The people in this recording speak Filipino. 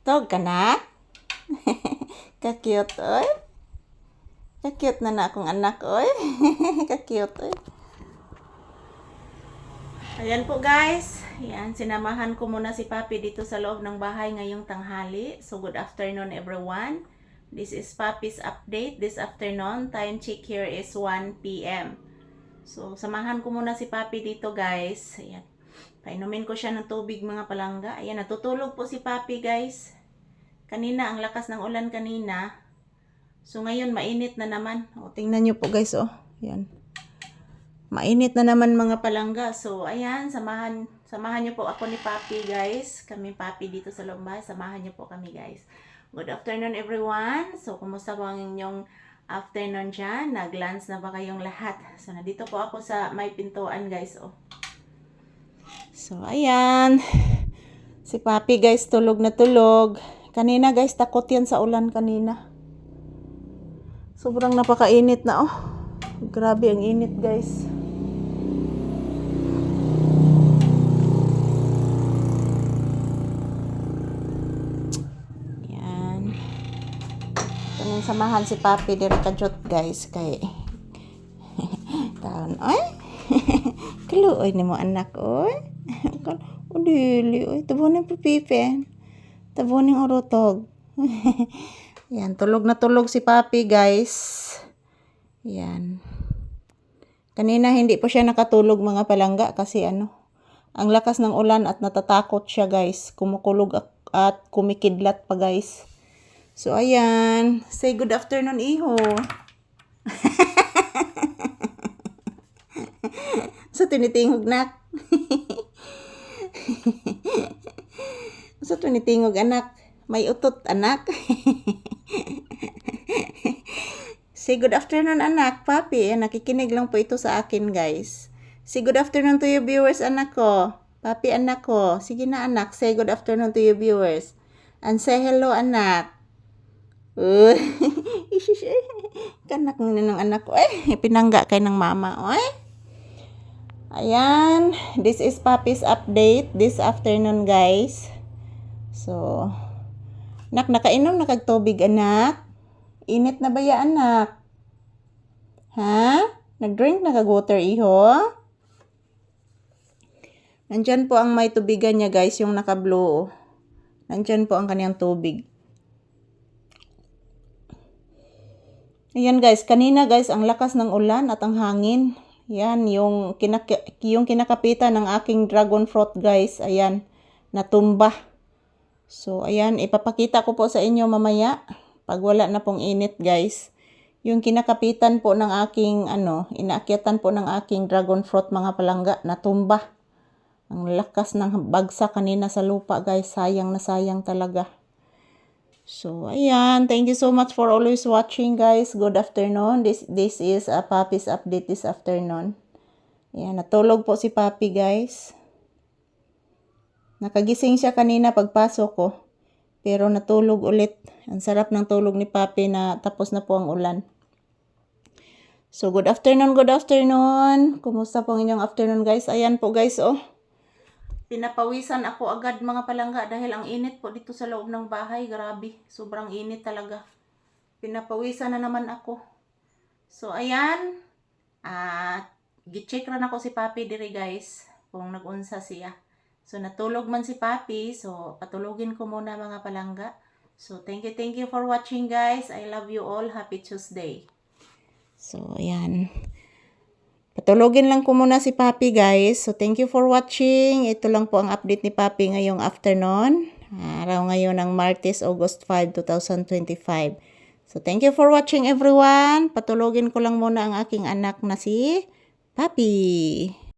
Tog ka na? Ka-cute, oy. Ka-cute na akong anak, oy. Ka-cute, oy. Ayan po guys. Ayan, sinamahan ko muna si Papi dito sa loob ng bahay ngayong tanghali. So good afternoon everyone. This is Papi's update this afternoon. Time check here is 1 p.m. So samahan ko muna si Papi dito guys. Ayan. Painumin ko siya ng tubig mga palangga. Ayan, natutulog po si Papi guys. Kanina, ang lakas ng ulan kanina. So ngayon, mainit na naman. O, tingnan nyo po guys, oh. Ayan. Mainit na naman mga palangga. So, ayan, samahan nyo po ako ni Papi guys. Kami Papi dito sa Lombay. Samahan nyo po kami guys. Good afternoon everyone. So, kumusta po ang inyong afternoon dyan? Nag-lunch na ba kayong lahat? So, nandito po ako sa may pintuan guys, oh. So, ayan. Si Papi guys, tulog na tulog. Kanina guys, takot yan sa ulan kanina. Sobrang napakainit na, oh. Grabe ang init guys. Yan. Ito nang samahan si Papi dire kajot guys. Kay taon, oy. Kaluoy ni mo anak, oy. O dili, oy. Tabunin pipipen. Tabunin orotog. Yan, tulog na tulog si Papi guys. Yan. Kanina hindi po siya nakatulog mga palangga kasi ang lakas ng ulan at natatakot siya guys. Kumukulog at kumikidlat pa guys. So ayan, say good afternoon iho. Sa tinitingog nak. Sa tunitingog anak, may utot anak. Say good afternoon anak, Papi. Nakikinig lang po ito sa akin guys. Say good afternoon to your viewers anak ko. Papi anak ko. Sige na anak, say good afternoon to your viewers. And say hello anak. Kanak ng anak ko. Pinangga kay ng mama. Oy. Ayan, this is Papi's update this afternoon guys. So, nakainom na kag tubig anak. Init na ba ya anak? Ha? Nag-drink na kag water iho? Nandyan po ang may tubigan niya guys, yung naka-blue. Nandyan po ang kanyang tubig. Ayan guys, kanina guys, ang lakas ng ulan at ang hangin. Yan, yung kinakapitan ng aking dragon fruit guys, ayan, natumba. So, ayan, ipapakita ko po sa inyo mamaya, pag wala na pong init guys. Yung kinakapitan po ng aking, inaakyatan po ng aking dragon fruit mga palangga, natumba. Ang lakas ng bagsak kanina sa lupa guys, sayang na sayang talaga. So, ayan, thank you so much for always watching guys. Good afternoon. This is a Papi's update this afternoon. Ayan, natulog po si Papi guys. Nakagising siya kanina pagpasok ko. Pero natulog ulit. Ang sarap ng tulog ni Papi na tapos na po ang ulan. So, good afternoon, good afternoon. Kumusta po ang inyong afternoon guys? Ayan po guys, oh. Pinapawisan ako agad mga palangga dahil ang init po dito sa loob ng bahay. Grabe, sobrang init talaga. Pinapawisan na naman ako. So, ayan. Gi-check rin ako si Papi dire guys. Kung nag-unsa siya. So, natulog man si Papi. So, patulogin ko muna mga palangga. So, thank you for watching guys. I love you all. Happy Tuesday. So, ayan. Patulogin lang ko muna si Papi guys. So, thank you for watching. Ito lang po ang update ni Papi ngayong afternoon. Araw ngayon ng Martes, August 5, 2025. So, thank you for watching everyone. Patulogin ko lang muna ang aking anak na si Papi.